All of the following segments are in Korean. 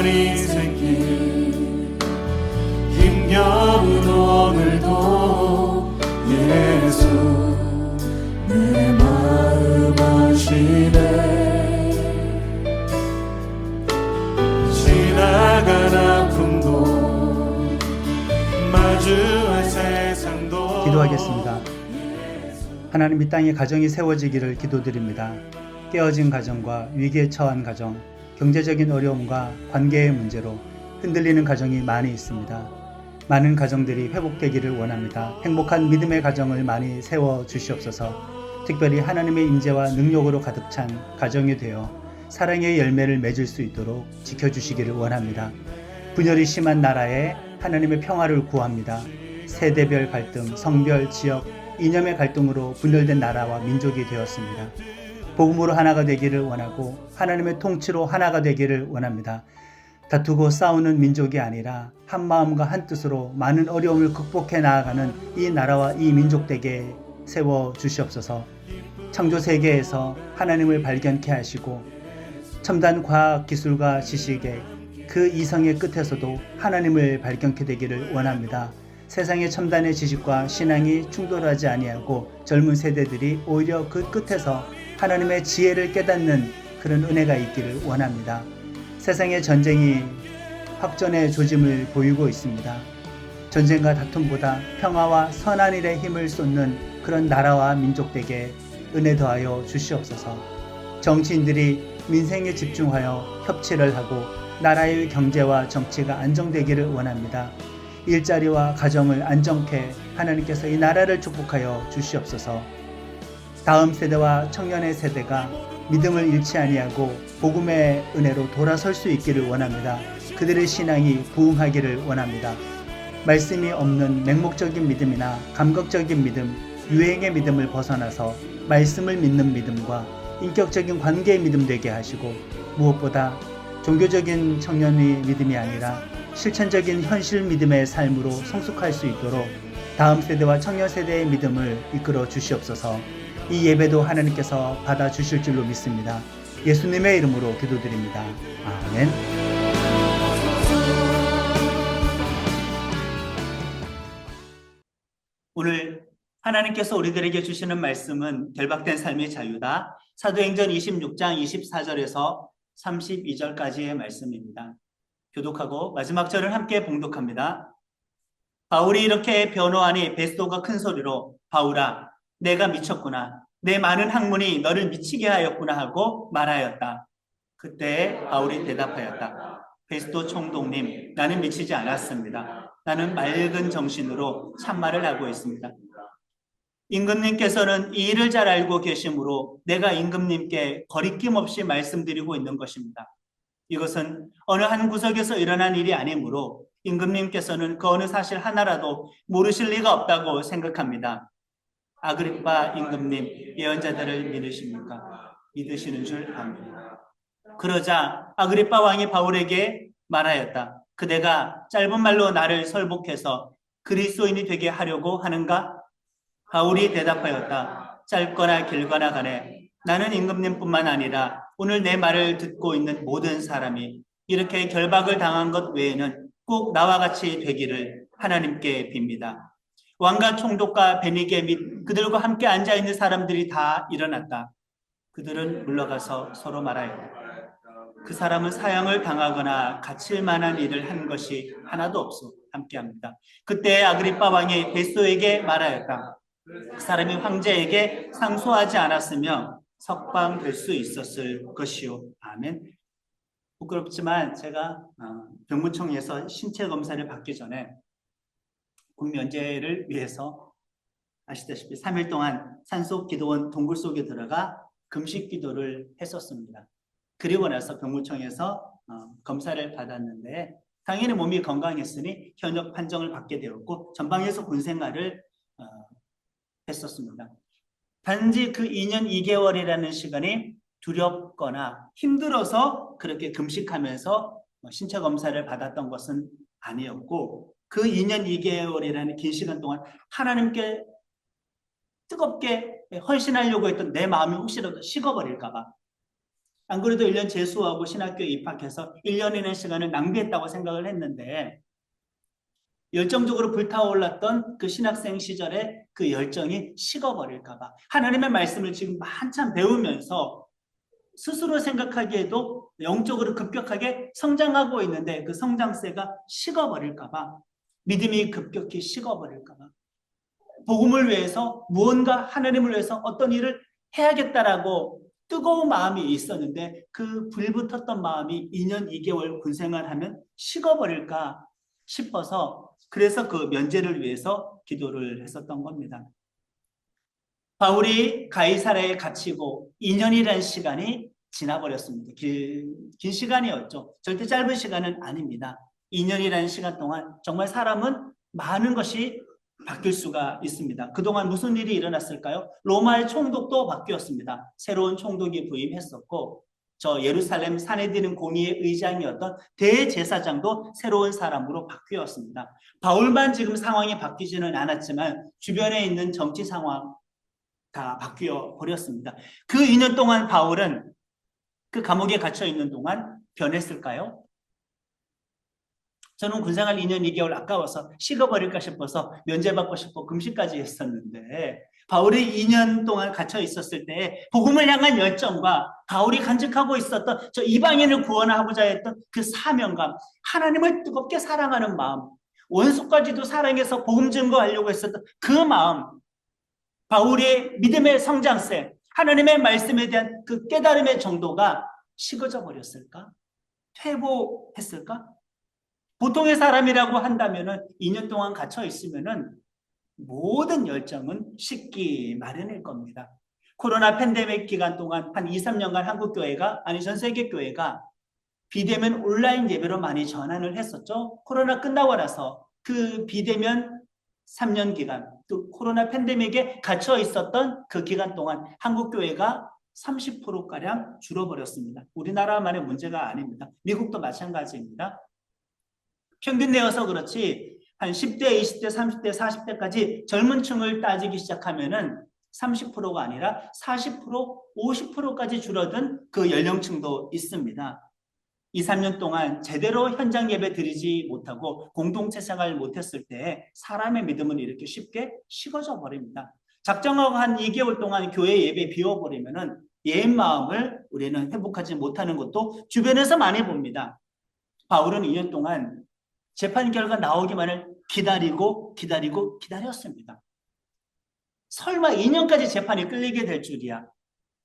인생길 힘겨운 오늘도 예수 내 마음 아시네. 지나간 아픔도 마주할 세상도. 기도하겠습니다. 하나님, 이 땅에 가정이 세워지기를 기도드립니다. 깨어진 가정과 위기에 처한 가정, 경제적인 어려움과 관계의 문제로 흔들리는 가정이 많이 있습니다. 많은 가정들이 회복되기를 원합니다. 행복한 믿음의 가정을 많이 세워 주시옵소서. 특별히 하나님의 임재와 능력으로 가득 찬 가정이 되어 사랑의 열매를 맺을 수 있도록 지켜주시기를 원합니다. 분열이 심한 나라에 하나님의 평화를 구합니다. 세대별 갈등, 성별, 지역, 이념의 갈등으로 분열된 나라와 민족이 되었습니다. 복음으로 하나가 되기를 원하고 하나님의 통치로 하나가 되기를 원합니다. 다투고 싸우는 민족이 아니라 한 마음과 한 뜻으로 많은 어려움을 극복해 나아가는 이 나라와 이 민족되게 세워 주시옵소서. 창조 세계에서 하나님을 발견케 하시고 첨단 과학 기술과 지식의 그 이성의 끝에서도 하나님을 발견케 되기를 원합니다. 세상의 첨단의 지식과 신앙이 충돌하지 아니하고 젊은 세대들이 오히려 그 끝에서 하나님의 지혜를 깨닫는 그런 은혜가 있기를 원합니다. 세상의 전쟁이 확전의 조짐을 보이고 있습니다. 전쟁과 다툼보다 평화와 선한 일에 힘을 쏟는 그런 나라와 민족에게 은혜 더하여 주시옵소서. 정치인들이 민생에 집중하여 협치를 하고 나라의 경제와 정치가 안정되기를 원합니다. 일자리와 가정을 안정케 하나님께서 이 나라를 축복하여 주시옵소서. 다음 세대와 청년의 세대가 믿음을 잃지 아니하고 복음의 은혜로 돌아설 수 있기를 원합니다. 그들의 신앙이 부흥하기를 원합니다. 말씀이 없는 맹목적인 믿음이나 감각적인 믿음, 유행의 믿음을 벗어나서 말씀을 믿는 믿음과 인격적인 관계의 믿음 되게 하시고, 무엇보다 종교적인 청년의 믿음이 아니라 실천적인 현실 믿음의 삶으로 성숙할 수 있도록 다음 세대와 청년 세대의 믿음을 이끌어 주시옵소서. 이 예배도 하나님께서 받아주실 줄로 믿습니다. 예수님의 이름으로 기도드립니다. 아멘. 오늘 하나님께서 우리들에게 주시는 말씀은 결박된 삶의 자유다. 사도행전 26장 24절에서 32절까지의 말씀입니다. 교독하고 마지막 절을 함께 봉독합니다. 바울이 이렇게 변호하니 베스도가 큰 소리로 바울아, 내가 미쳤구나. 내 많은 학문이 너를 미치게 하였구나 하고 말하였다. 그때 바울이 대답하였다. 베스도 총독님, 나는 미치지 않았습니다. 나는 맑은 정신으로 참말을 하고 있습니다. 임금님께서는 이 일을 잘 알고 계시므로 내가 임금님께 거리낌 없이 말씀드리고 있는 것입니다. 이것은 어느 한 구석에서 일어난 일이 아니므로 임금님께서는 그 어느 사실 하나라도 모르실 리가 없다고 생각합니다. 아그리빠 임금님, 예언자들을 믿으십니까? 믿으시는 줄 압니다. 그러자 아그리빠 왕이 바울에게 말하였다. 그대가 짧은 말로 나를 설복해서 그리스도인이 되게 하려고 하는가? 바울이 대답하였다. 짧거나 길거나 간에 나는 임금님뿐만 아니라 오늘 내 말을 듣고 있는 모든 사람이 이렇게 결박을 당한 것 외에는 꼭 나와 같이 되기를 하나님께 빕니다. 왕과 총독과 베니게 및 그들과 함께 앉아있는 사람들이 다 일어났다. 그들은 물러가서 서로 말하였다. 그 사람은 사형을 당하거나 갇힐 만한 일을 한 것이 하나도 없어 함께합니다. 그때 아그리빠 왕이 베스도에게 말하였다. 그 사람이 황제에게 상소하지 않았으면 석방될 수 있었을 것이요. 아멘. 부끄럽지만 제가 병무청에서 신체 검사를 받기 전에 군면제를 위해서 아시다시피 3일 동안 산속 기도원 동굴 속에 들어가 금식 기도를 했었습니다. 그리고 나서 병무청에서 검사를 받았는데 당연히 몸이 건강했으니 현역 판정을 받게 되었고 전방에서 군 생활을 했었습니다. 단지 그 2년 2개월이라는 시간이 두렵거나 힘들어서 그렇게 금식하면서 신체 검사를 받았던 것은 아니었고, 그 2년 2개월이라는 긴 시간 동안 하나님께 뜨겁게 헌신하려고 했던 내 마음이 혹시라도 식어버릴까 봐 안 그래도 1년 재수하고 신학교에 입학해서 1년이라는 시간을 낭비했다고 생각을 했는데 열정적으로 불타올랐던 그 신학생 시절에 그 열정이 식어버릴까봐 하나님의 말씀을 지금 한참 배우면서 스스로 생각하기에도 영적으로 급격하게 성장하고 있는데 그 성장세가 식어버릴까봐 믿음이 급격히 식어버릴까봐 복음을 위해서 무언가 하나님을 위해서 어떤 일을 해야겠다라고 뜨거운 마음이 있었는데 그 불붙었던 마음이 2년 2개월 군생활하면 식어버릴까 싶어서 그래서 그 면제를 위해서 기도를 했었던 겁니다. 바울이 가이사랴에 갇히고 2년이라는 시간이 지나버렸습니다. 긴 시간이었죠. 절대 짧은 시간은 아닙니다. 2년이라는 시간 동안 정말 사람은 많은 것이 바뀔 수가 있습니다. 그동안 무슨 일이 일어났을까요? 로마의 총독도 바뀌었습니다. 새로운 총독이 부임했었고 저 예루살렘 사내들은 공의의 의장이었던 대제사장도 새로운 사람으로 바뀌었습니다. 바울만 지금 상황이 바뀌지는 않았지만 주변에 있는 정치 상황 다 바뀌어 버렸습니다. 그 2년 동안 바울은 그 감옥에 갇혀 있는 동안 변했을까요? 저는 군생활 2년 2개월 아까워서 식어버릴까 싶어서 면제받고 싶고 금식까지 했었는데 바울이 2년 동안 갇혀 있었을 때 복음을 향한 열정과 바울이 간직하고 있었던 저 이방인을 구원하고자 했던 그 사명감, 하나님을 뜨겁게 사랑하는 마음, 원수까지도 사랑해서 복음 증거하려고 했었던 그 마음, 바울의 믿음의 성장세, 하나님의 말씀에 대한 그 깨달음의 정도가 식어져 버렸을까? 퇴보했을까? 보통의 사람이라고 한다면은 2년 동안 갇혀 있으면은 모든 열정은 식기 마련일 겁니다. 코로나 팬데믹 기간 동안 한 2, 3년간 한국 교회가 아니 전 세계 교회가 비대면 온라인 예배로 많이 전환을 했었죠. 코로나 끝나고 나서 그 비대면 3년 기간 또 코로나 팬데믹에 갇혀 있었던 그 기간 동안 한국 교회가 30%가량 줄어버렸습니다. 우리나라만의 문제가 아닙니다. 미국도 마찬가지입니다. 평균 내어서 그렇지 한 10대, 20대, 30대, 40대까지 젊은 층을 따지기 시작하면은 30%가 아니라 40%, 50%까지 줄어든 그 연령층도 있습니다. 2, 3년 동안 제대로 현장 예배 드리지 못하고 공동체 생활을 못했을 때 사람의 믿음은 이렇게 쉽게 식어져 버립니다. 작정하고 한 2개월 동안 교회 예배 비워버리면은 옛 마음을 우리는 회복하지 못하는 것도 주변에서 많이 봅니다. 바울은 2년 동안 재판 결과 나오기만을 기다렸습니다. 설마 2년까지 재판이 끌리게 될 줄이야.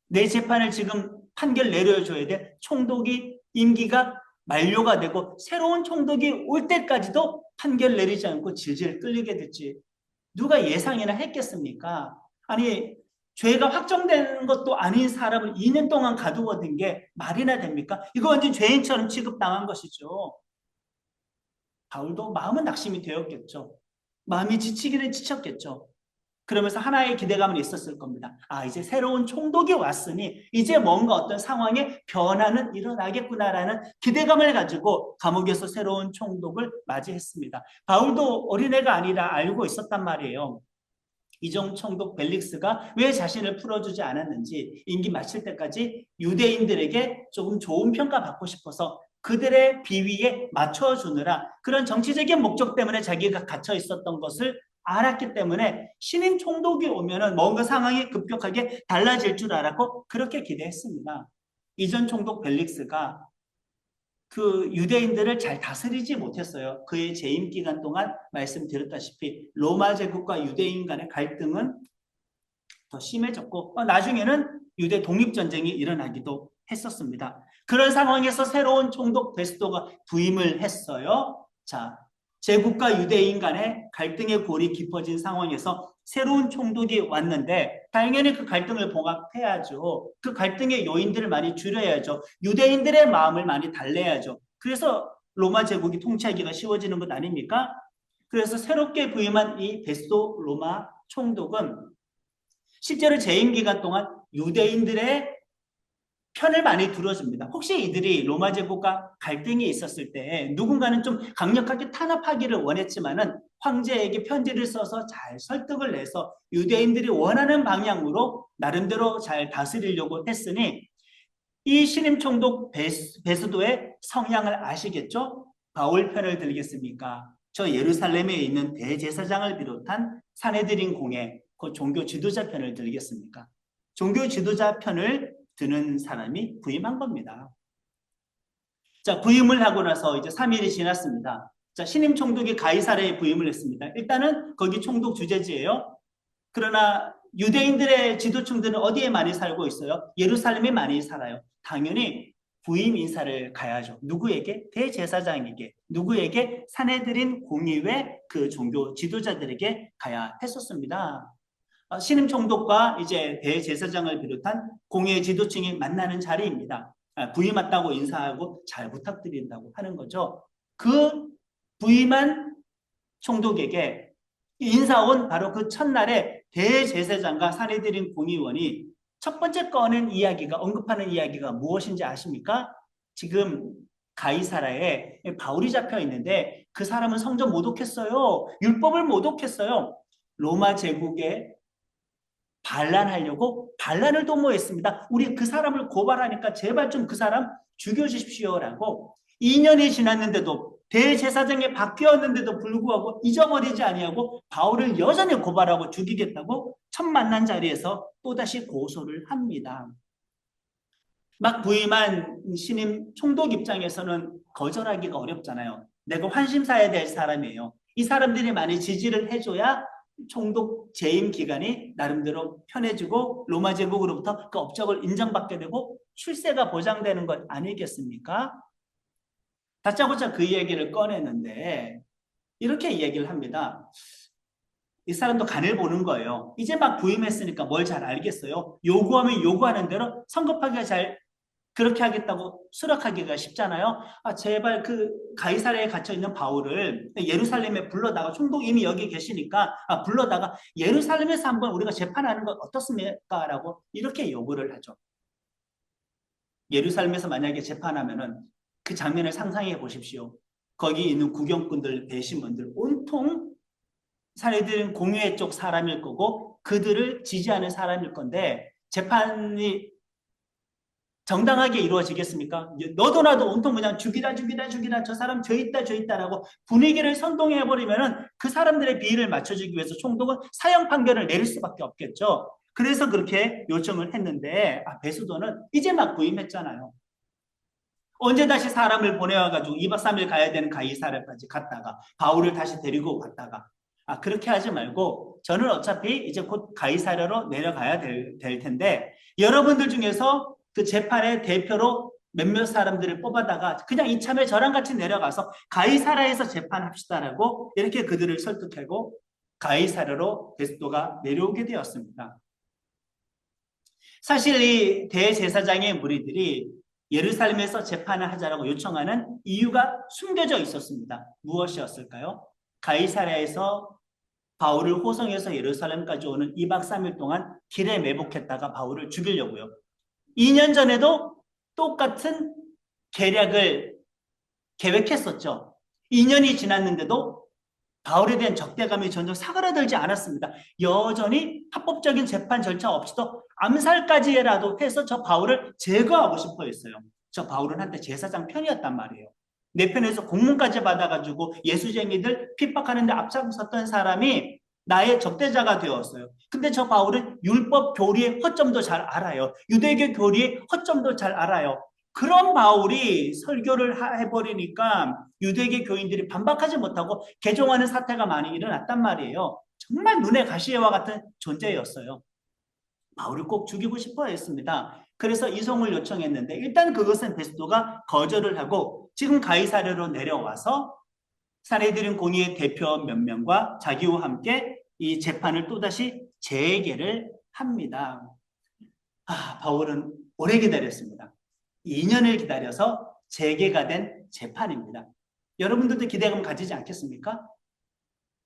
내 재판을 지금 판결 내려줘야 돼. 총독이 임기가 만료가 되고 새로운 총독이 올 때까지도 판결 내리지 않고 질질 끌리게 될지 누가 예상이나 했겠습니까? 아니 죄가 확정된 것도 아닌 사람을 2년 동안 가두고 든 게 말이나 됩니까? 이거 완전 죄인처럼 취급당한 것이죠. 바울도 마음은 낙심이 되었겠죠. 마음이 지치기는 지쳤겠죠. 그러면서 하나의 기대감은 있었을 겁니다. 아, 이제 새로운 총독이 왔으니 이제 뭔가 어떤 상황에 변화는 일어나겠구나라는 기대감을 가지고 감옥에서 새로운 총독을 맞이했습니다. 바울도 어린애가 아니라 알고 있었단 말이에요. 이종 총독 벨릭스가 왜 자신을 풀어주지 않았는지 임기 마칠 때까지 유대인들에게 조금 좋은 평가 받고 싶어서 그들의 비위에 맞춰주느라 그런 정치적인 목적 때문에 자기가 갇혀 있었던 것을 알았기 때문에 신임 총독이 오면은 뭔가 상황이 급격하게 달라질 줄 알았고 그렇게 기대했습니다. 이전 총독 벨릭스가 그 유대인들을 잘 다스리지 못했어요. 그의 재임 기간 동안 말씀드렸다시피 로마 제국과 유대인 간의 갈등은 더 심해졌고 나중에는 유대 독립전쟁이 일어나기도 했었습니다. 그런 상황에서 새로운 총독 베스도가 부임을 했어요. 자, 제국과 유대인 간의 갈등의 골이 깊어진 상황에서 새로운 총독이 왔는데 당연히 그 갈등을 봉합해야죠. 그 갈등의 요인들을 많이 줄여야죠. 유대인들의 마음을 많이 달래야죠. 그래서 로마 제국이 통치하기가 쉬워지는 것 아닙니까? 그래서 새롭게 부임한 이 베스도 로마 총독은 실제로 재임 기간 동안 유대인들의 편을 많이 들어줍니다. 혹시 이들이 로마 제국과 갈등이 있었을 때 누군가는 좀 강력하게 탄압하기를 원했지만은 황제에게 편지를 써서 잘 설득을 내서 유대인들이 원하는 방향으로 나름대로 잘 다스리려고 했으니 이 신임 총독 베스도의 성향을 아시겠죠? 바울 편을 들겠습니까? 저 예루살렘에 있는 대제사장을 비롯한 산헤드린 공회, 그 종교 지도자 편을 들겠습니까? 종교 지도자 편을 드는 사람이 부임한 겁니다. 자, 부임을 하고 나서 이제 3일이 지났습니다. 자, 신임 총독이 가이사랴에 부임을 했습니다. 일단은 거기 총독 주재지예요. 그러나 유대인들의 지도층들은 어디에 많이 살고 있어요? 예루살렘에 많이 살아요. 당연히 부임 인사를 가야죠. 누구에게? 대제사장에게. 누구에게? 산헤드린 공의회 그 종교 지도자들에게 가야 했었습니다. 신임 총독과 이제 대제사장을 비롯한 공의회 지도층이 만나는 자리입니다. 부임 왔다고 인사하고 잘 부탁드린다고 하는 거죠. 그 부임한 총독에게 인사온 바로 그 첫날에 대제사장과 산헤드린 공의원이 첫 번째 꺼낸 이야기가, 언급하는 이야기가 무엇인지 아십니까? 지금 가이사라에 바울이 잡혀 있는데 그 사람은 성전 모독했어요. 율법을 모독했어요. 로마 제국에 반란하려고 반란을 도모했습니다. 우리 그 사람을 고발하니까 제발 좀 그 사람 죽여주십시오라고. 2년이 지났는데도 대제사장에 바뀌었는데도 불구하고 잊어버리지 아니하고 바울을 여전히 고발하고 죽이겠다고 첫 만난 자리에서 또다시 고소를 합니다. 막 부임한 신임 총독 입장에서는 거절하기가 어렵잖아요. 내가 환심사야 될 사람이에요. 이 사람들이 많이 지지를 해줘야 총독 재임 기간이 나름대로 편해지고 로마 제국으로부터 그 업적을 인정받게 되고 출세가 보장되는 것 아니겠습니까? 다짜고짜 그 얘기를 꺼내는데 이렇게 이야기를 합니다. 이 사람도 간을 보는 거예요. 이제 막 부임했으니까 뭘 잘 알겠어요. 요구하면 요구하는 대로 성급하게 잘 그렇게 하겠다고 수락하기가 쉽잖아요. 제발 그 가이사랴에 갇혀 있는 바울을 예루살렘에 불러다가 총독 이미 여기 계시니까 불러다가 예루살렘에서 한번 우리가 재판하는 건 어떻습니까? 라고 이렇게 요구를 하죠. 예루살렘에서 만약에 재판하면은 그 장면을 상상해 보십시오. 거기 있는 구경꾼들, 배심원들 온통 산헤드린 공회 쪽 사람일 거고 그들을 지지하는 사람일 건데 재판이 정당하게 이루어지겠습니까? 너도 나도 온통 그냥 죽이라 저 사람 저 있다라고 분위기를 선동해버리면은 그 사람들의 비위를 맞춰주기 위해서 총독은 사형 판결을 내릴 수밖에 없겠죠. 그래서 그렇게 요청을 했는데 베스도는 이제 막 부임했잖아요. 언제 다시 사람을 보내와가지고 2박 3일 가야 되는 가이사랴까지 갔다가 바울을 다시 데리고 갔다가 그렇게 하지 말고 저는 어차피 이제 곧 가이사랴로 내려가야 될 텐데 여러분들 중에서 그 재판의 대표로 몇몇 사람들을 뽑아다가 그냥 이참에 저랑 같이 내려가서 가이사랴에서 재판합시다라고 이렇게 그들을 설득하고 가이사랴로 베스도가 내려오게 되었습니다. 사실 이 대제사장의 무리들이 예루살렘에서 재판을 하자라고 요청하는 이유가 숨겨져 있었습니다. 무엇이었을까요? 가이사랴에서 바울을 호송해서 예루살렘까지 오는 2박 3일 동안 길에 매복했다가 바울을 죽이려고요. 2년 전에도 똑같은 계략을 계획했었죠. 2년이 지났는데도 바울에 대한 적대감이 전혀 사그라들지 않았습니다. 여전히 합법적인 재판 절차 없이도 암살까지라도 해서 저 바울을 제거하고 싶어 했어요. 저 바울은 한때 제사장 편이었단 말이에요. 내 편에서 공문까지 받아가지고 예수쟁이들 핍박하는데 앞장섰던 사람이 나의 적대자가 되었어요. 근데 저 바울은 율법 교리의 허점도 잘 알아요. 유대교 교리의 허점도 잘 알아요. 그런 바울이 설교를 해버리니까 유대교 교인들이 반박하지 못하고 개종하는 사태가 많이 일어났단 말이에요. 정말 눈에 가시와 같은 존재였어요. 바울을 꼭 죽이고 싶어 했습니다. 그래서 이송을 요청했는데 일단 그것은 베스도가 거절을 하고 지금 가이사랴로 내려와서 산헤드린 공의회 대표 몇 명과 자기와 함께 이 재판을 또다시 재개를 합니다. 바울은 오래 기다렸습니다. 2년을 기다려서 재개가 된 재판입니다. 여러분들도 기대감 가지지 않겠습니까?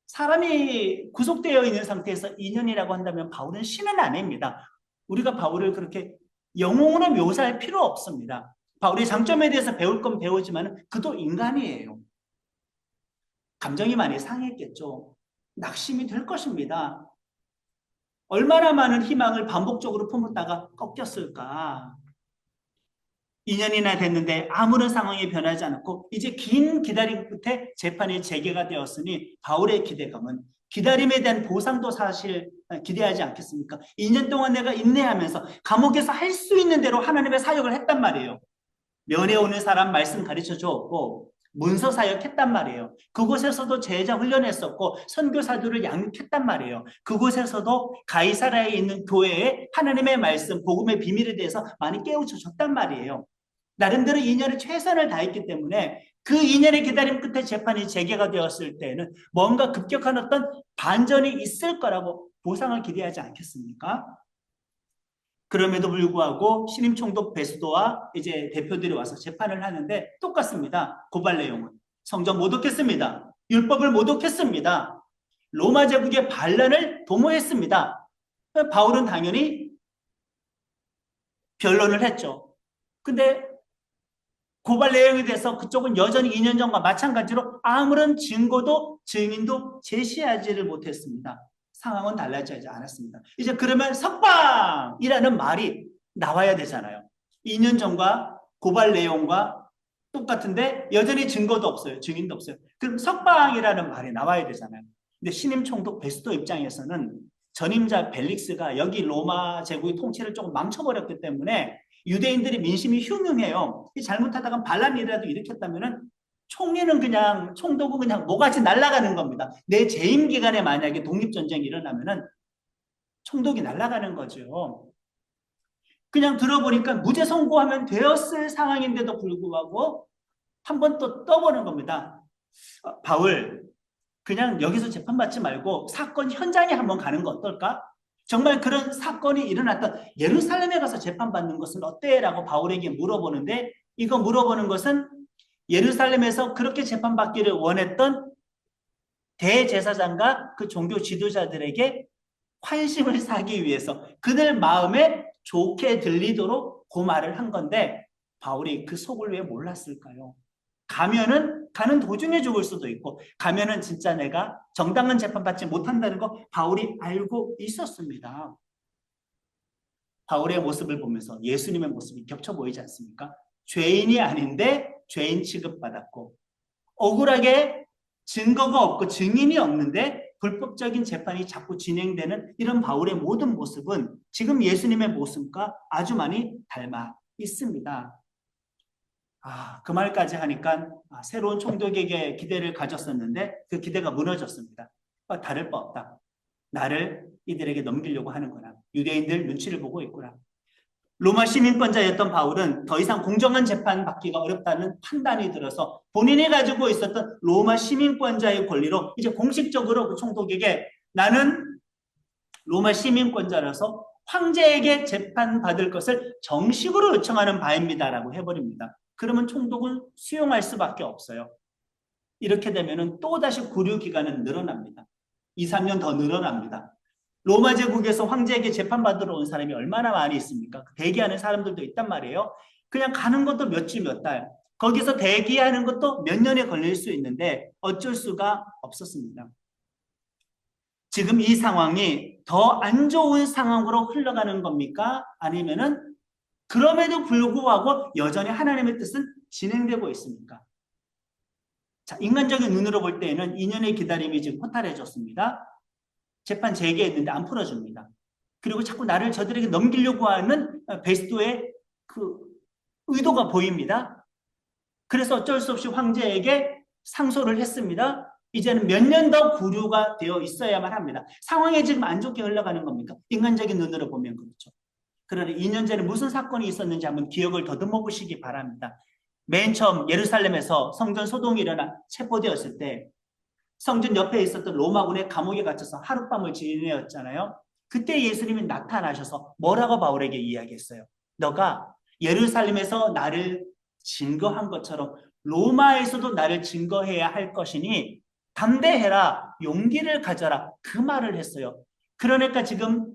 사람이 구속되어 있는 상태에서 2년이라고 한다면 바울은 신은 아닙니다. 우리가 바울을 그렇게 영웅으로 묘사할 필요 없습니다. 바울의 장점에 대해서 배울 건 배우지만 그도 인간이에요. 감정이 많이 상했겠죠. 낙심이 될 것입니다. 얼마나 많은 희망을 반복적으로 품었다가 꺾였을까. 2년이나 됐는데 아무런 상황이 변하지 않았고 이제 긴 기다림 끝에 재판이 재개가 되었으니 바울의 기대감은 기다림에 대한 보상도 사실 기대하지 않겠습니까? 2년 동안 내가 인내하면서 감옥에서 할 수 있는 대로 하나님의 사역을 했단 말이에요. 면회 오는 사람 말씀 가르쳐 주었고 문서 사역했단 말이에요. 그곳에서도 제자 훈련했었고 선교사들을 양육했단 말이에요. 그곳에서도 가이사라에 있는 교회에 하나님의 말씀, 복음의 비밀에 대해서 많이 깨우쳐 줬단 말이에요. 나름대로 2년의 최선을 다했기 때문에 그 2년의 기다림 끝에 재판이 재개가 되었을 때는 뭔가 급격한 어떤 반전이 있을 거라고 보상을 기대하지 않겠습니까? 그럼에도 불구하고 신임 총독 베스도와 이제 대표들이 와서 재판을 하는데 똑같습니다. 고발 내용은 성전 모독했습니다. 율법을 모독했습니다. 로마 제국의 반란을 도모했습니다. 바울은 당연히 변론을 했죠. 근데 고발 내용에 대해서 그쪽은 여전히 2년 전과 마찬가지로 아무런 증거도 증인도 제시하지를 못했습니다. 상황은 달라지지 않았습니다. 이제 그러면 석방이라는 말이 나와야 되잖아요. 2년 전과 고발 내용과 똑같은데 여전히 증거도 없어요. 증인도 없어요. 그럼 석방이라는 말이 나와야 되잖아요. 근데 신임 총독 베스도 입장에서는 전임자 벨릭스가 여기 로마 제국의 통치를 조금 망쳐버렸기 때문에 유대인들이 민심이 흉흉해요. 잘못하다가 반란이라도 일으켰다면은 총리는 그냥 총독은 그냥 뭐같이 날아가는 겁니다. 내 재임 기간에 만약에 독립전쟁이 일어나면은 총독이 날아가는 거죠. 그냥 들어보니까 무죄 선고하면 되었을 상황인데도 불구하고 한 번 또 떠보는 겁니다. 바울, 그냥 여기서 재판받지 말고 사건 현장에 한번 가는 거 어떨까? 정말 그런 사건이 일어났던 예루살렘에 가서 재판받는 것은 어때? 라고 바울에게 물어보는데 이거 물어보는 것은 예루살렘에서 그렇게 재판받기를 원했던 대제사장과 그 종교 지도자들에게 환심을 사기 위해서 그들 마음에 좋게 들리도록 그 말을 한 건데 바울이 그 속을 왜 몰랐을까요? 가면은 가는 도중에 죽을 수도 있고 가면은 진짜 내가 정당한 재판받지 못한다는 거 바울이 알고 있었습니다. 바울의 모습을 보면서 예수님의 모습이 겹쳐 보이지 않습니까? 죄인이 아닌데 죄인 취급받았고 억울하게 증거가 없고 증인이 없는데 불법적인 재판이 자꾸 진행되는 이런 바울의 모든 모습은 지금 예수님의 모습과 아주 많이 닮아 있습니다. 그 말까지 하니까 새로운 총독에게 기대를 가졌었는데 그 기대가 무너졌습니다. 다를 바 없다. 나를 이들에게 넘기려고 하는구나. 유대인들 눈치를 보고 있구나. 로마 시민권자였던 바울은 더 이상 공정한 재판 받기가 어렵다는 판단이 들어서 본인이 가지고 있었던 로마 시민권자의 권리로 이제 공식적으로 그 총독에게 나는 로마 시민권자라서 황제에게 재판받을 것을 정식으로 요청하는 바입니다라고 해버립니다. 그러면 총독은 수용할 수밖에 없어요. 이렇게 되면 또다시 구류 기간은 늘어납니다. 2, 3년 더 늘어납니다. 로마 제국에서 황제에게 재판받으러 온 사람이 얼마나 많이 있습니까? 대기하는 사람들도 있단 말이에요. 그냥 가는 것도 몇 주, 몇 달. 거기서 대기하는 것도 몇 년에 걸릴 수 있는데 어쩔 수가 없었습니다. 지금 이 상황이 더 안 좋은 상황으로 흘러가는 겁니까? 아니면은 그럼에도 불구하고 여전히 하나님의 뜻은 진행되고 있습니까? 자, 인간적인 눈으로 볼 때에는 2년의 기다림이 지금 허탈해졌습니다. 재판 재개했는데 안 풀어줍니다. 그리고 자꾸 나를 저들에게 넘기려고 하는 베스도의 그 의도가 보입니다. 그래서 어쩔 수 없이 황제에게 상소를 했습니다. 이제는 몇 년 더 구류가 되어 있어야만 합니다. 상황이 지금 안 좋게 흘러가는 겁니까? 인간적인 눈으로 보면 그렇죠. 그러나 2년 전에 무슨 사건이 있었는지 한번 기억을 더듬어 보시기 바랍니다. 맨 처음 예루살렘에서 성전 소동이 일어나 체포되었을 때 성전 옆에 있었던 로마군의 감옥에 갇혀서 하룻밤을 지내었잖아요. 그때 예수님이 나타나셔서 뭐라고 바울에게 이야기했어요? 너가 예루살렘에서 나를 증거한 것처럼 로마에서도 나를 증거해야 할 것이니 담대해라, 용기를 가져라, 그 말을 했어요. 그러니까 지금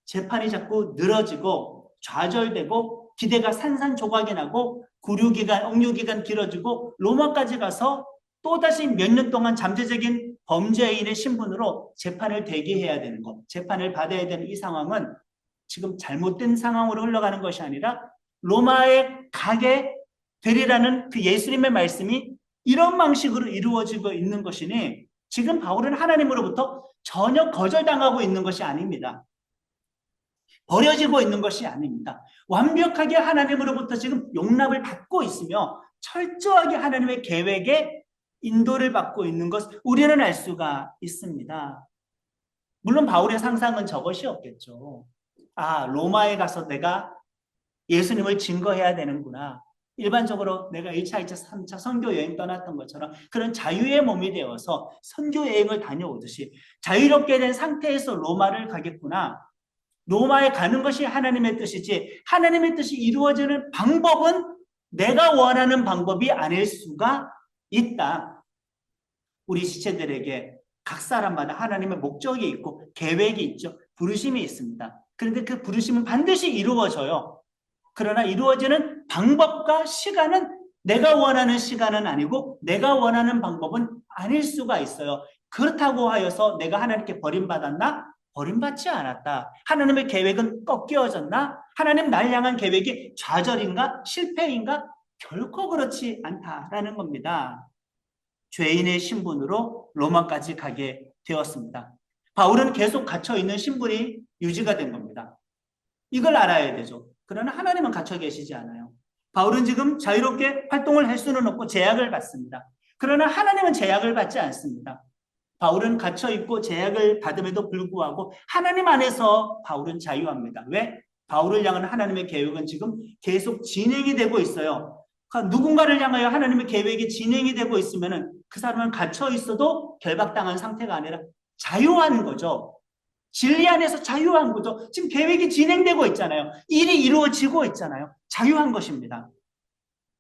재판이 자꾸 늘어지고 좌절되고 기대가 산산조각이 나고 구류기간, 억류기간 길어지고 로마까지 가서 또다시 몇 년 동안 잠재적인 범죄인의 신분으로 재판을 대기해야 되는 것, 재판을 받아야 되는 이 상황은 지금 잘못된 상황으로 흘러가는 것이 아니라 로마에 가게 되리라는 그 예수님의 말씀이 이런 방식으로 이루어지고 있는 것이니 지금 바울은 하나님으로부터 전혀 거절당하고 있는 것이 아닙니다. 버려지고 있는 것이 아닙니다. 완벽하게 하나님으로부터 지금 용납을 받고 있으며 철저하게 하나님의 계획에 인도를 받고 있는 것 우리는 알 수가 있습니다. 물론 바울의 상상은 저것이었겠죠. 아, 로마에 가서 내가 예수님을 증거해야 되는구나. 일반적으로 내가 1차, 2차, 3차 선교 여행 떠났던 것처럼 그런 자유의 몸이 되어서 선교 여행을 다녀오듯이 자유롭게 된 상태에서 로마를 가겠구나. 로마에 가는 것이 하나님의 뜻이지 하나님의 뜻이 이루어지는 방법은 내가 원하는 방법이 아닐 수가 있다. 우리 지체들에게 각 사람마다 하나님의 목적이 있고 계획이 있죠. 부르심이 있습니다. 그런데 그 부르심은 반드시 이루어져요. 그러나 이루어지는 방법과 시간은 내가 원하는 시간은 아니고 내가 원하는 방법은 아닐 수가 있어요. 그렇다고 하여서 내가 하나님께 버림받았나? 버림받지 않았다. 하나님의 계획은 꺾여졌나? 하나님 날 향한 계획이 좌절인가? 실패인가? 결코 그렇지 않다라는 겁니다. 죄인의 신분으로 로마까지 가게 되었습니다. 바울은 계속 갇혀있는 신분이 유지가 된 겁니다. 이걸 알아야 되죠. 그러나 하나님은 갇혀 계시지 않아요. 바울은 지금 자유롭게 활동을 할 수는 없고 제약을 받습니다. 그러나 하나님은 제약을 받지 않습니다. 바울은 갇혀있고 제약을 받음에도 불구하고 하나님 안에서 바울은 자유합니다. 왜? 바울을 향한 하나님의 계획은 지금 계속 진행이 되고 있어요. 누군가를 향하여 하나님의 계획이 진행이 되고 있으면 그 사람은 갇혀있어도 결박당한 상태가 아니라 자유한 거죠. 진리 안에서 자유한 거죠. 지금 계획이 진행되고 있잖아요. 일이 이루어지고 있잖아요. 자유한 것입니다.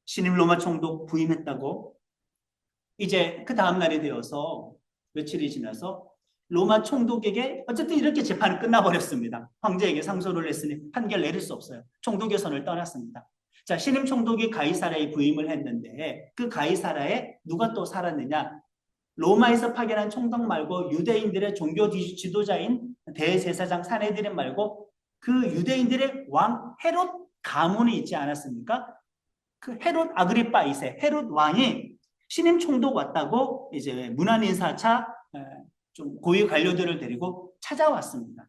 신임 로마 총독 부임했다고 이제 그 다음 날이 되어서 며칠이 지나서 로마 총독에게 어쨌든 이렇게 재판은 끝나버렸습니다. 황제에게 상소를 했으니 판결 내릴 수 없어요. 총독의 손을 떠났습니다. 자, 신임 총독이 가이사라에 부임을 했는데 그 가이사라에 누가 또 살았느냐? 로마에서 파견한 총독 말고 유대인들의 종교 지도자인 대제사장 사내들인 말고 그 유대인들의 왕 헤롯 가문이 있지 않았습니까? 그 헤롯 아그리파 2세 헤롯 왕이 신임 총독 왔다고 이제 문안 인사차 좀 고위 관료들을 데리고 찾아왔습니다.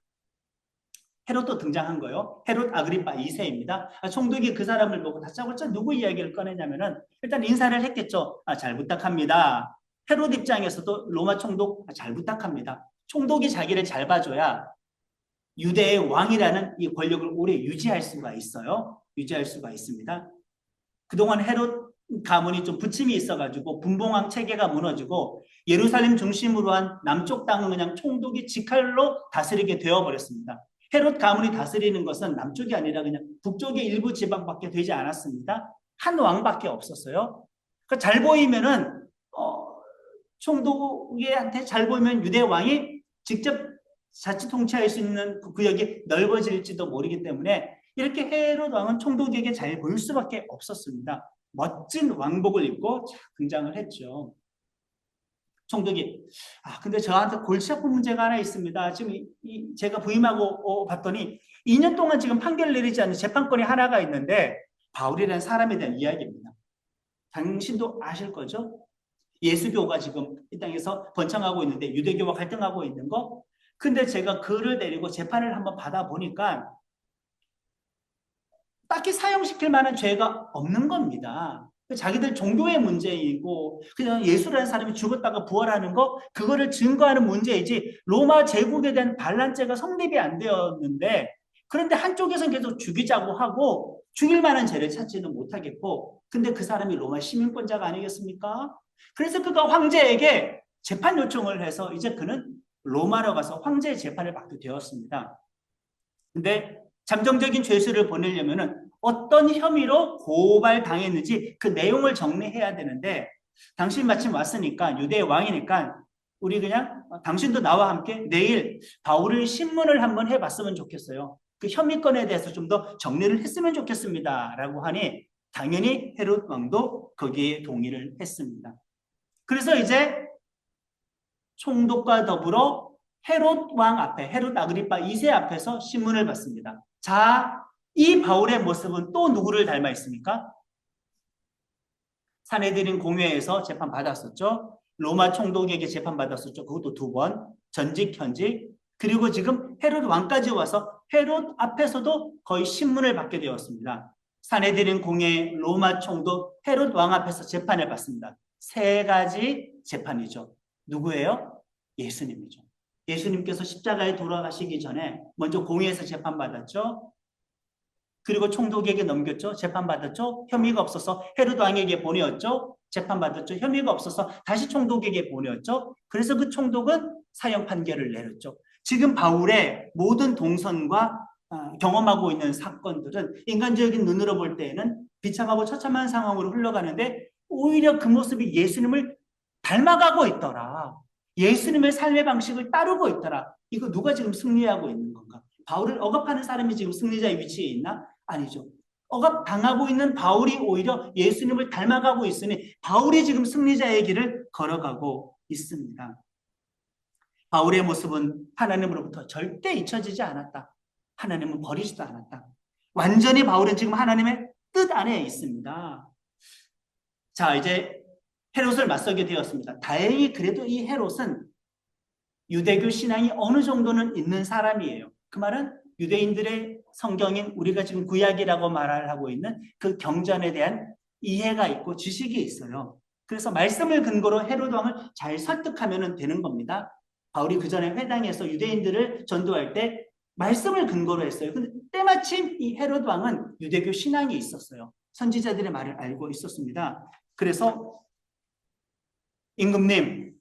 헤롯도 등장한 거예요. 헤롯 아그리파 2세입니다. 총독이 그 사람을 보고 다짜고짜 누구 이야기를 꺼내냐면은 일단 인사를 했겠죠. 잘 부탁합니다. 헤롯 입장에서도 로마 총독 잘 부탁합니다. 총독이 자기를 잘 봐줘야 유대의 왕이라는 이 권력을 오래 유지할 수가 있어요. 유지할 수가 있습니다. 그동안 헤롯 가문이 좀 부침이 있어가지고 분봉왕 체계가 무너지고 예루살렘 중심으로 한 남쪽 땅은 그냥 총독이 직할로 다스리게 되어버렸습니다. 헤롯 가문이 다스리는 것은 남쪽이 아니라 그냥 북쪽의 일부 지방밖에 되지 않았습니다. 한 왕밖에 없었어요. 그러니까 잘 보이면은 총독한테 잘 보이면 유대 왕이 직접 자치 통치할 수 있는 그 구역이 넓어질지도 모르기 때문에 이렇게 헤롯 왕은 총독에게 잘 보일 수밖에 없었습니다. 멋진 왕복을 입고 등장을 했죠. 총독이 근데 저한테 골치 아픈 문제가 하나 있습니다. 지금 제가 부임하고 봤더니 2년 동안 지금 판결을 내리지 않는 재판권이 하나가 있는데 바울이라는 사람에 대한 이야기입니다. 당신도 아실 거죠? 예수교가 지금 이 땅에서 번창하고 있는데 유대교와 갈등하고 있는 거. 근데 제가 그를 데리고 재판을 한번 받아보니까 딱히 사형시킬 만한 죄가 없는 겁니다. 자기들 종교의 문제이고 그냥 예수라는 사람이 죽었다가 부활하는 거 그거를 증거하는 문제이지 로마 제국에 대한 반란죄가 성립이 안 되었는데 그런데 한쪽에서는 계속 죽이자고 하고 죽일 만한 죄를 찾지는 못하겠고 근데 그 사람이 로마 시민권자가 아니겠습니까? 그래서 그가 황제에게 재판 요청을 해서 이제 그는 로마로 가서 황제의 재판을 받게 되었습니다. 근데 잠정적인 죄수를 보내려면은 어떤 혐의로 고발당했는지 그 내용을 정리해야 되는데 당신 마침 왔으니까 유대의 왕이니까 우리 그냥 당신도 나와 함께 내일 바울을 신문을 한번 해봤으면 좋겠어요. 그 혐의건에 대해서 좀 더 정리를 했으면 좋겠습니다. 라고 하니 당연히 헤롯 왕도 거기에 동의를 했습니다. 그래서 이제 총독과 더불어 헤롯 왕 앞에 헤롯 아그리파 2세 앞에서 신문을 받습니다. 자, 이 바울의 모습은 또 누구를 닮아 있습니까? 산헤드린 공회에서 재판받았었죠. 로마 총독에게 재판받았었죠. 그것도 2번. 전직, 현직. 그리고 지금 헤롯 왕까지 와서 헤롯 앞에서도 거의 신문을 받게 되었습니다. 산헤드린 공회, 로마 총독, 헤롯 왕 앞에서 재판을 받습니다. 3가지 재판이죠. 누구예요? 예수님이죠. 예수님께서 십자가에 돌아가시기 전에 먼저 공회에서 재판받았죠. 그리고 총독에게 넘겼죠. 재판받았죠. 혐의가 없어서 헤롯 왕에게 보내었죠. 재판받았죠. 혐의가 없어서 다시 총독에게 보내었죠. 그래서 그 총독은 사형 판결을 내렸죠. 지금 바울의 모든 동선과 경험하고 있는 사건들은 인간적인 눈으로 볼 때에는 비참하고 처참한 상황으로 흘러가는데 오히려 그 모습이 예수님을 닮아가고 있더라. 예수님의 삶의 방식을 따르고 있더라. 이거 누가 지금 승리하고 있는 건가? 바울을 억압하는 사람이 지금 승리자의 위치에 있나? 아니죠. 억압당하고 있는 바울이 오히려 예수님을 닮아가고 있으니 바울이 지금 승리자의 길을 걸어가고 있습니다. 바울의 모습은 하나님으로부터 절대 잊혀지지 않았다. 하나님은 버리지도 않았다. 완전히 바울은 지금 하나님의 뜻 안에 있습니다. 자, 이제 헤롯을 맞서게 되었습니다. 다행히 그래도 이 헤롯은 유대교 신앙이 어느 정도는 있는 사람이에요. 그 말은 유대인들의 성경인 우리가 지금 구약이라고 말을 하고 있는 그 경전에 대한 이해가 있고 지식이 있어요. 그래서 말씀을 근거로 헤롯 왕을 잘 설득하면 되는 겁니다. 바울이 그 전에 회당에서 유대인들을 전도할 때 말씀을 근거로 했어요. 근데 때마침 이 헤롯 왕은 유대교 신앙이 있었어요. 선지자들의 말을 알고 있었습니다. 그래서 임금님,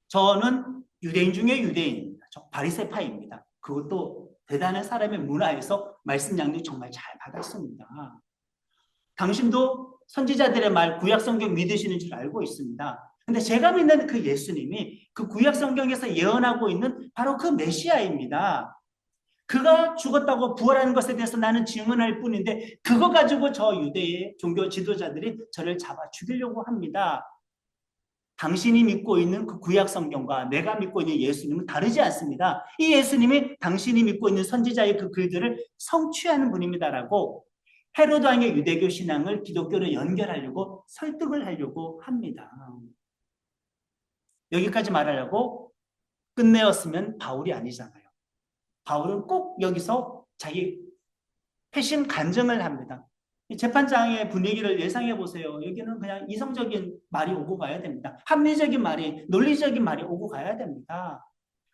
저는 유대인 중에 유대인입니다. 저 바리새파입니다. 그것도 대단한 사람의 문화에서 말씀 양육 정말 잘 받았습니다. 당신도 선지자들의 말 구약 성경 믿으시는 줄 알고 있습니다. 근데 제가 믿는 그 예수님이 그 구약 성경에서 예언하고 있는 바로 그 메시아입니다. 그가 죽었다고 부활하는 것에 대해서 나는 증언할 뿐인데 그거 가지고 저 유대의 종교 지도자들이 저를 잡아 죽이려고 합니다. 당신이 믿고 있는 그 구약 성경과 내가 믿고 있는 예수님은 다르지 않습니다. 이 예수님이 당신이 믿고 있는 선지자의 그 글들을 성취하는 분입니다라고 헤롯 왕의 유대교 신앙을 기독교로 연결하려고 설득을 하려고 합니다. 여기까지 말하려고 끝내었으면 바울이 아니잖아요. 바울은 꼭 여기서 자기 회심 간증을 합니다. 재판장의 분위기를 예상해 보세요. 여기는 그냥 이성적인 말이 오고 가야 됩니다. 합리적인 말이, 논리적인 말이 오고 가야 됩니다.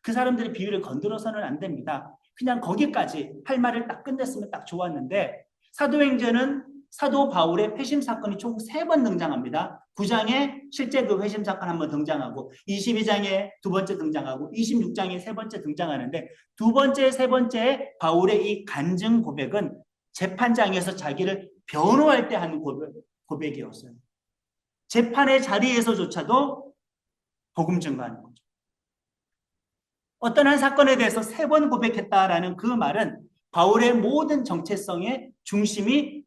그 사람들의 비유를 건드려서는 안 됩니다. 그냥 거기까지 할 말을 딱 끝냈으면 딱 좋았는데 사도행전은 사도 바울의 회심 사건이 총 3번 등장합니다. 9장에 실제 그 회심 사건 한번 등장하고 22장에 2번째 등장하고 26장에 3번째 등장하는데 2번째, 3번째 바울의 이 간증 고백은 재판장에서 자기를 변호할 때 한 고백이었어요. 재판의 자리에서조차도 복음 증거하는 거죠. 어떤 한 사건에 대해서 3번 고백했다라는 그 말은 바울의 모든 정체성의 중심이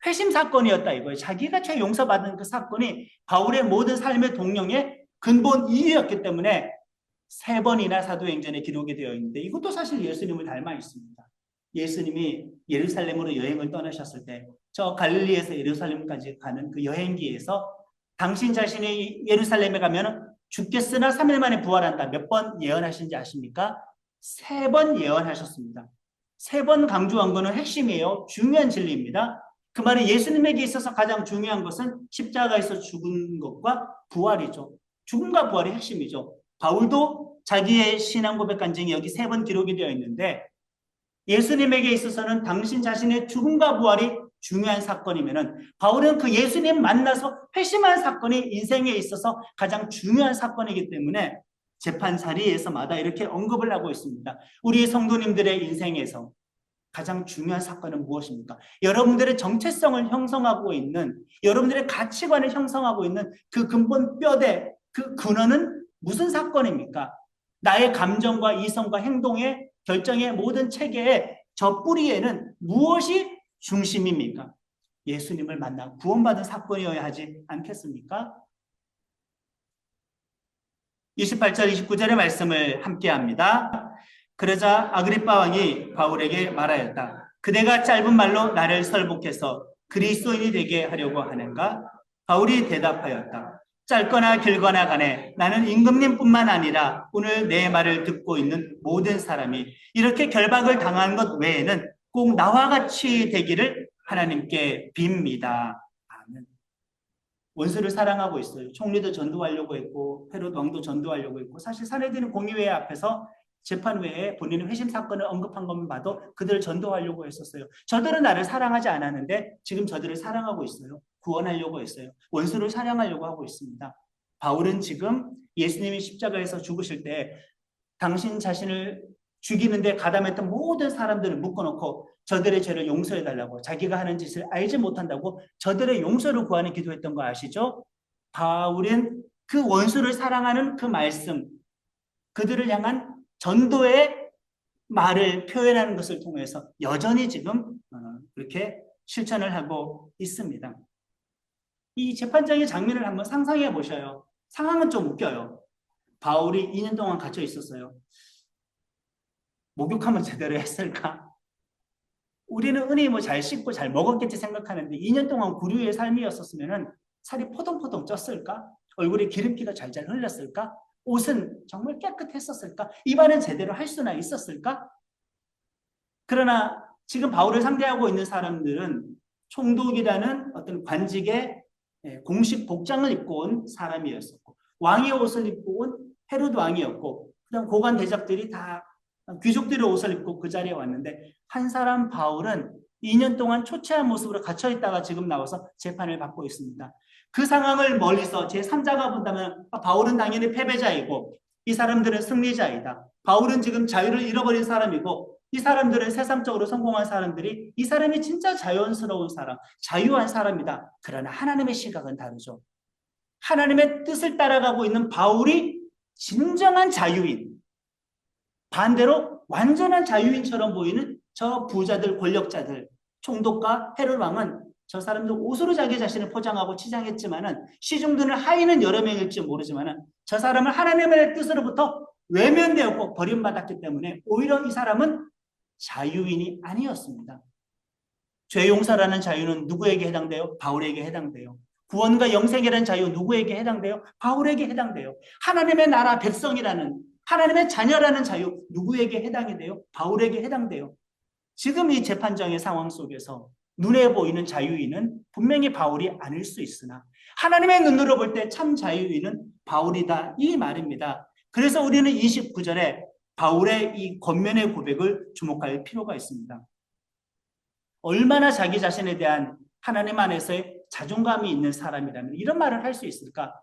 회심 사건이었다 이거예요. 자기가 죄 용서받은 그 사건이 바울의 모든 삶의 동력의 근본 이유였기 때문에 3번이나 사도행전에 기록이 되어 있는데 이것도 사실 예수님을 닮아 있습니다. 예수님이 예루살렘으로 여행을 떠나셨을 때 저 갈릴리에서 예루살렘까지 가는 그 여행기에서 당신 자신이 예루살렘에 가면 죽겠으나 3일 만에 부활한다. 몇 번 예언하신지 아십니까? 3번 예언하셨습니다. 3번 강조한 거는 핵심이에요. 중요한 진리입니다. 그 말은 예수님에게 있어서 가장 중요한 것은 십자가에서 죽은 것과 부활이죠. 죽음과 부활이 핵심이죠. 바울도 자기의 신앙 고백 간증이 여기 3번 기록이 되어 있는데 예수님에게 있어서는 당신 자신의 죽음과 부활이 중요한 사건이면은 바울은 그 예수님 만나서 회심한 사건이 인생에 있어서 가장 중요한 사건이기 때문에 재판 자리에서마다 이렇게 언급을 하고 있습니다. 우리 성도님들의 인생에서 가장 중요한 사건은 무엇입니까? 여러분들의 정체성을 형성하고 있는, 여러분들의 가치관을 형성하고 있는 그 근본 뼈대, 그 근원은 무슨 사건입니까? 나의 감정과 이성과 행동의 결정의 모든 체계의 저 뿌리에는 무엇이 중심입니까? 예수님을 만나 구원받은 사건이어야 하지 않겠습니까? 28절 29절의 말씀을 함께 합니다. 그러자 아그리빠 왕이 바울에게 말하였다. 그대가 짧은 말로 나를 설복해서 그리스도인이 되게 하려고 하는가? 바울이 대답하였다. 짧거나 길거나 간에 나는 임금님뿐만 아니라 오늘 내 말을 듣고 있는 모든 사람이 이렇게 결박을 당한 것 외에는 꼭 나와 같이 되기를 하나님께 빕니다. 아멘. 원수를 사랑하고 있어요. 총리도 전도하려고 했고 헤롯 왕도 전도하려고 했고, 사실 사내들은 공의회 앞에서 재판 외에 본인의 회심 사건을 언급한 것만 봐도 그들을 전도하려고 했었어요. 저들은 나를 사랑하지 않았는데 지금 저들을 사랑하고 있어요. 구원하려고 했어요. 원수를 사랑하려고 하고 있습니다. 바울은 지금 예수님이 십자가에서 죽으실 때 당신 자신을 죽이는데 가담했던 모든 사람들을 묶어놓고 저들의 죄를 용서해달라고, 자기가 하는 짓을 알지 못한다고 저들의 용서를 구하는 기도했던 거 아시죠? 바울은 그 원수를 사랑하는 그 말씀, 그들을 향한 전도의 말을 표현하는 것을 통해서 여전히 지금 그렇게 실천을 하고 있습니다. 이 재판장의 장면을 한번 상상해 보셔요. 상황은 좀 웃겨요. 바울이 2년 동안 갇혀 있었어요. 목욕하면 제대로 했을까? 우리는 은히 뭐 잘 씻고 잘 먹었겠지 생각하는데 2년 동안 구류의 삶이었었으면 살이 포동포동 쪘을까? 얼굴에 기름기가 잘잘 흘렀을까? 옷은 정말 깨끗했었을까? 입안은 제대로 할 수나 있었을까? 그러나 지금 바울을 상대하고 있는 사람들은 총독이라는 어떤 관직의 공식 복장을 입고 온 사람이었었고, 왕의 옷을 입고 온 헤롯 왕이었고, 그다음 고관 대작들이 다 귀족들의 옷을 입고 그 자리에 왔는데, 한 사람 바울은 2년 동안 초췌한 모습으로 갇혀 있다가 지금 나와서 재판을 받고 있습니다. 그 상황을 멀리서 제3자가 본다면 바울은 당연히 패배자이고 이 사람들은 승리자이다. 바울은 지금 자유를 잃어버린 사람이고 이 사람들은 세상적으로 성공한 사람들이, 이 사람이 진짜 자연스러운 사람, 자유한 사람이다. 그러나 하나님의 시각은 다르죠. 하나님의 뜻을 따라가고 있는 바울이 진정한 자유인, 반대로 완전한 자유인처럼 보이는 저 부자들, 권력자들, 총독과 헤롯 왕은 저 사람들 옷으로 자기 자신을 포장하고 치장했지만은 시중드는 하인은 여러 명일지 모르지만은 저 사람은 하나님의 뜻으로부터 외면되었고 버림받았기 때문에 오히려 이 사람은 자유인이 아니었습니다. 죄 용서라는 자유는 누구에게 해당돼요? 바울에게 해당돼요. 구원과 영생이라는 자유 누구에게 해당돼요? 바울에게 해당돼요. 하나님의 나라 백성이라는, 하나님의 자녀라는 자유 누구에게 해당이 돼요? 바울에게 해당돼요. 지금 이 재판정의 상황 속에서 눈에 보이는 자유인은 분명히 바울이 아닐 수 있으나 하나님의 눈으로 볼 때 참 자유인은 바울이다, 이 말입니다. 그래서 우리는 29절에 바울의 이 권면의 고백을 주목할 필요가 있습니다. 얼마나 자기 자신에 대한 하나님 안에서의 자존감이 있는 사람이라면 이런 말을 할 수 있을까?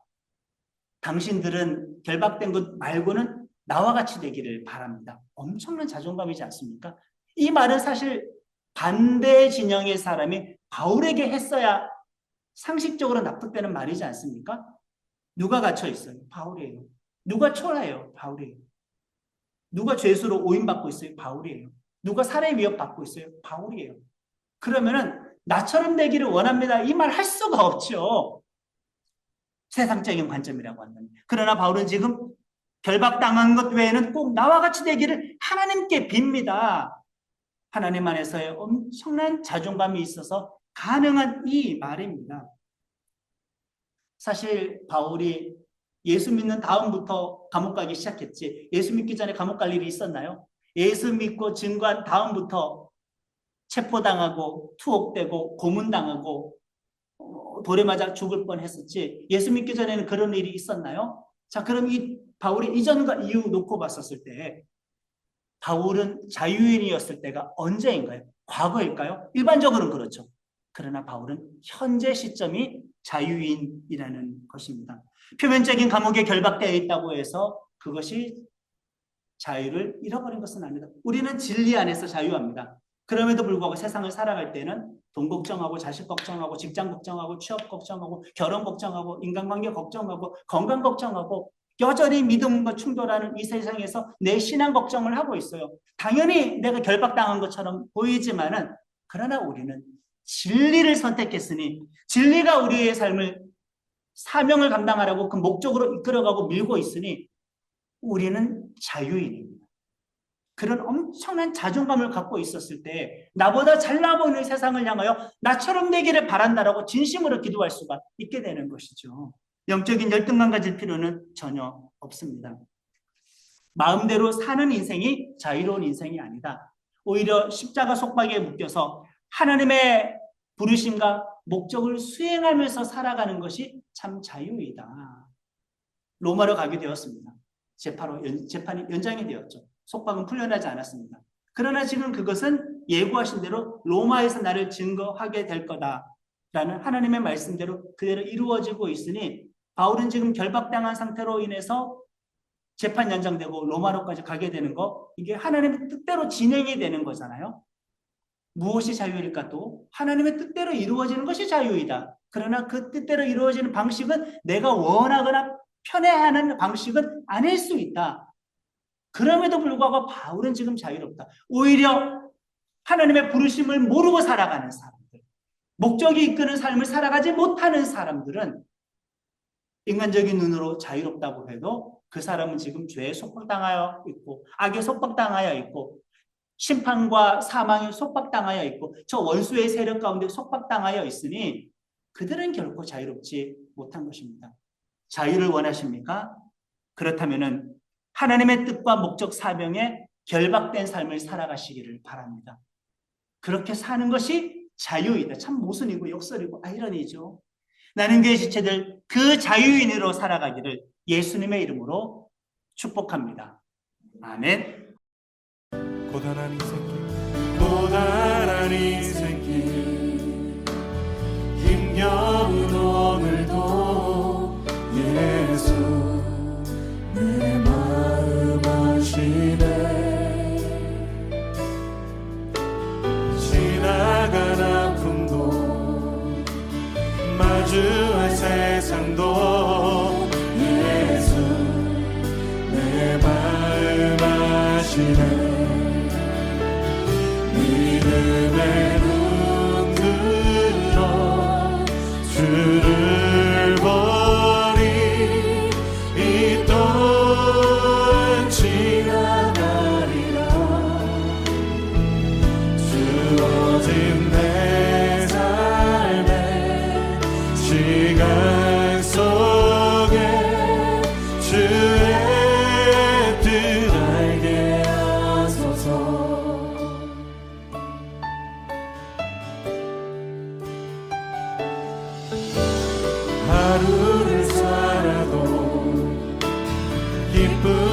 당신들은 결박된 것 말고는 나와 같이 되기를 바랍니다. 엄청난 자존감이지 않습니까? 이 말은 사실 반대 진영의 사람이 바울에게 했어야 상식적으로 납득되는 말이지 않습니까? 누가 갇혀 있어요? 바울이에요. 누가 초라해요? 바울이에요. 누가 죄수로 오인받고 있어요? 바울이에요. 누가 살해 위협받고 있어요? 바울이에요. 그러면은 나처럼 되기를 원합니다, 이 말 할 수가 없죠. 세상적인 관점이라고 한다면. 그러나 바울은 지금 결박당한 것 외에는 꼭 나와 같이 되기를 하나님께 빕니다. 하나님 안에서의 엄청난 자존감이 있어서 가능한 이 말입니다. 사실 바울이 예수 믿는 다음부터 감옥 가기 시작했지, 예수 믿기 전에 감옥 갈 일이 있었나요? 예수 믿고 증거한 다음부터 체포당하고 투옥되고 고문당하고 돌에 맞아 죽을 뻔했었지, 예수 믿기 전에는 그런 일이 있었나요? 자, 그럼 이 바울이 이전과 이후 놓고 봤었을 때 바울은 자유인이었을 때가 언제인가요? 과거일까요? 일반적으로는 그렇죠. 그러나 바울은 현재 시점이 자유인이라는 것입니다. 표면적인 감옥에 결박되어 있다고 해서 그것이 자유를 잃어버린 것은 아니다. 우리는 진리 안에서 자유합니다. 그럼에도 불구하고 세상을 살아갈 때는 돈 걱정하고 자식 걱정하고 직장 걱정하고 취업 걱정하고 결혼 걱정하고 인간관계 걱정하고 건강 걱정하고 여전히 믿음과 충돌하는 이 세상에서 내 신앙 걱정을 하고 있어요. 당연히 내가 결박당한 것처럼 보이지만은, 그러나 우리는 진리를 선택했으니, 진리가 우리의 삶을, 사명을 감당하라고 그 목적으로 이끌어가고 밀고 있으니 우리는 자유인입니다. 그런 엄청난 자존감을 갖고 있었을 때 나보다 잘나 보이는 세상을 향하여 나처럼 되기를 바란다라고 진심으로 기도할 수가 있게 되는 것이죠. 영적인 열등감 가질 필요는 전혀 없습니다. 마음대로 사는 인생이 자유로운 인생이 아니다. 오히려 십자가 속박에 묶여서 하나님의 부르심과 목적을 수행하면서 살아가는 것이 참 자유이다. 로마로 가게 되었습니다. 재판이 연장이 되었죠. 속박은 풀려나지 않았습니다. 그러나 지금 그것은 예고하신 대로 로마에서 나를 증거하게 될 거다라는 하나님의 말씀대로 그대로 이루어지고 있으니 바울은 지금 결박당한 상태로 인해서 재판 연장되고 로마로까지 가게 되는 거, 이게 하나님의 뜻대로 진행이 되는 거잖아요. 무엇이 자유일까? 또 하나님의 뜻대로 이루어지는 것이 자유이다. 그러나 그 뜻대로 이루어지는 방식은 내가 원하거나 편애하는 방식은 아닐 수 있다. 그럼에도 불구하고 바울은 지금 자유롭다. 오히려 하나님의 부르심을 모르고 살아가는 사람들, 목적이 이끄는 삶을 살아가지 못하는 사람들은 인간적인 눈으로 자유롭다고 해도 그 사람은 지금 죄에 속박당하여 있고 악에 속박당하여 있고 심판과 사망에 속박당하여 있고 저 원수의 세력 가운데 속박당하여 있으니 그들은 결코 자유롭지 못한 것입니다. 자유를 원하십니까? 그렇다면 하나님의 뜻과 목적 사명에 결박된 삶을 살아가시기를 바랍니다. 그렇게 사는 것이 자유이다. 참 모순이고 역설이고 아이러니죠. 나는 교회 지체들 그 자유인으로 살아가기를 예수님의 이름으로 축복합니다. 아멘. 고단한 인생길 힘겨운 오늘도 예수 내 마음 아시네. 지나간 아픔도 마주할 세상도 예수 내 마음 아시네. 믿음의 눈 들어 주를 보니 이 또한 지나가리라. 주어진 내 삶의 시간 속에 주의 뜻 알게 하소서. 하루를 살아도 기쁨